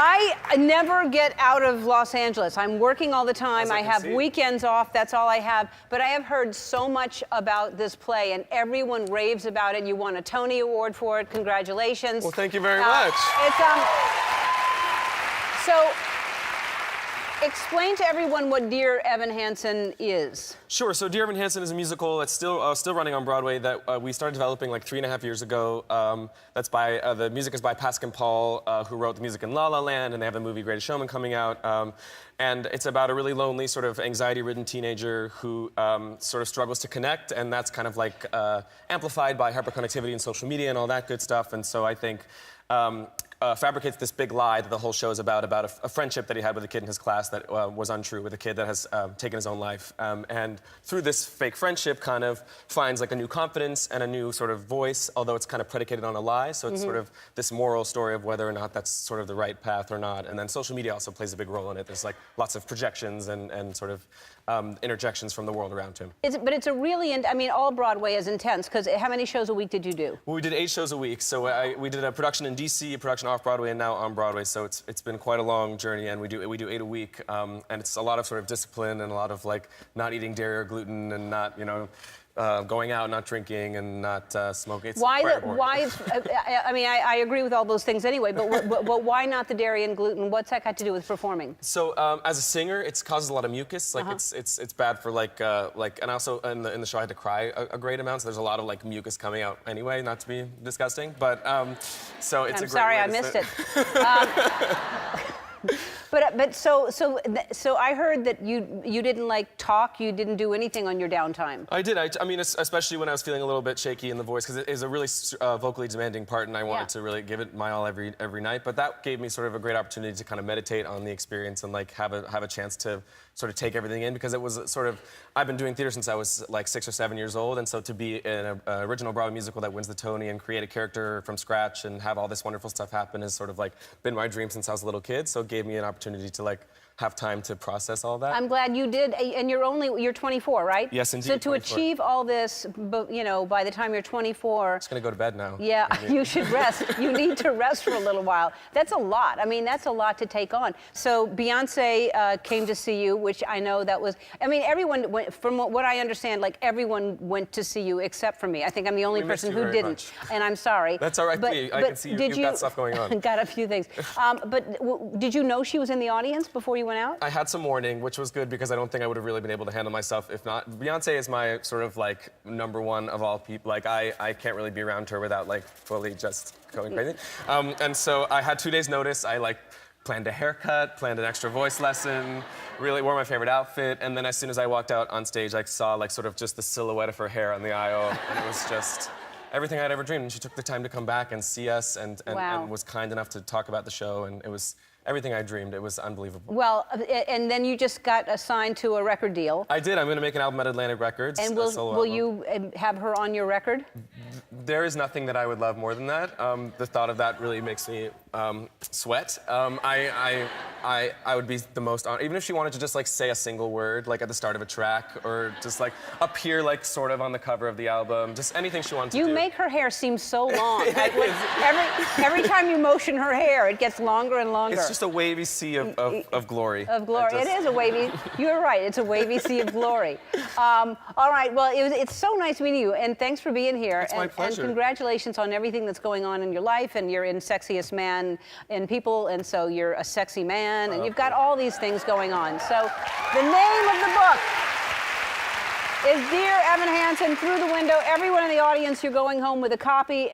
I never get out of Los Angeles. I'm working all the time. I have weekends off. That's all I have. But I have heard so much about this play, and everyone raves about it. You won a Tony Award for it. Congratulations. Well, thank you very much. So, explain to everyone what Dear Evan Hansen is. Sure. So Dear Evan Hansen is a musical that's still running on Broadway that we started developing like 3.5 years ago. That's by the music is by Pascal Paul, who wrote the music in La La Land, and they have the movie Greatest Showman coming out. And it's about a really lonely, sort of anxiety-ridden teenager who sort of struggles to connect, and that's kind of like amplified by hyperconnectivity and social media and all that good stuff. And so I think. Fabricates this big lie that the whole show is about a friendship that he had with a kid in his class that was untrue, with a kid that has taken his own life. And through this fake friendship kind of finds like a new confidence and a new sort of voice, although it's kind of predicated on a lie. So it's sort of this moral story of whether or not that's sort of the right path or not. And then social media also plays a big role in it. There's like lots of projections and sort of interjections from the world around him. But it's a really, I mean, all Broadway is intense, because how many shows a week did you do? Well, we did 8 shows a week. So we did a production in D.C., a production off Broadway, and now on Broadway. So it's been quite a long journey, and we do 8 a week. And it's a lot of sort of discipline and a lot of like not eating dairy or gluten and not, you know, going out, not drinking, and not smoking. I mean, I agree with all those things anyway, but why not the dairy and gluten? What's that got to do with performing? So as a singer, it causes a lot of mucus. Like it's bad for and also in the show I had to cry a great amount. So there's a lot of like mucus coming out anyway. Not to be disgusting, but so it's I'm sorry I missed it. But so I heard that you didn't like talk, you didn't do anything on your downtime. I did. I mean, especially when I was feeling a little bit shaky in the voice, because it is a really vocally demanding part, and I wanted to really give it my all every night. But that gave me sort of a great opportunity to kind of meditate on the experience and like have a chance to sort of take everything in, because it was sort of, I've been doing theater since I was like 6 or 7 years old, and so to be in an original Broadway musical that wins the Tony and create a character from scratch and have all this wonderful stuff happen has sort of like been my dream since I was a little kid. So it gave me an opportunity to like have time to process all that. I'm glad you did, and you're 24, right? Yes, indeed. So to achieve all this, you know, by the time you're 24... I'm just gonna go to bed now. Yeah, you should rest. You need to rest for a little while. That's a lot. I mean, that's a lot to take on. So Beyonce came to see you, which I know that was... I mean, everyone went, from what I understand, like everyone went to see you except for me. I think I'm the only person who didn't, and I'm sorry. That's all right. I can see you've got stuff going on. Got a few things. But did you know she was in the audience before you went out? I had some warning, which was good because I don't think I would have really been able to handle myself if not. Beyonce is my sort of like #1 of all people. Like I can't really be around her without like fully just going crazy. And so I had 2 days notice. I like planned a haircut, planned an extra voice lesson, really wore my favorite outfit, and then as soon as I walked out on stage, I saw like sort of just the silhouette of her hair on the aisle, and it was just everything I'd ever dreamed. And she took the time to come back and see us and was kind enough to talk about the show, and it was everything I dreamed. It was unbelievable. Well, and then you just got assigned to a record deal. I did. I'm going to make an album at Atlantic Records. And will you have her on your record? There is nothing that I would love more than that. The thought of that really makes me sweat. I would be the most honored. Even if she wanted to just like say a single word, like at the start of a track, or just like appear like sort of on the cover of the album, just anything she wanted to do. You make her hair seem so long. Every time you motion her hair, it gets longer and longer. It's just a wavy sea of glory. Of glory. It is a wavy, you're right, it's a wavy sea of glory. All right, well, it's so nice meeting you, and thanks for being here. It's my pleasure. And congratulations on everything that's going on in your life, and you're in Sexiest Man in People, and so you're a sexy man, and you've got all these things going on. So the name of the book is Dear Evan Hansen, Through the Window. Everyone in the audience, you're going home with a copy.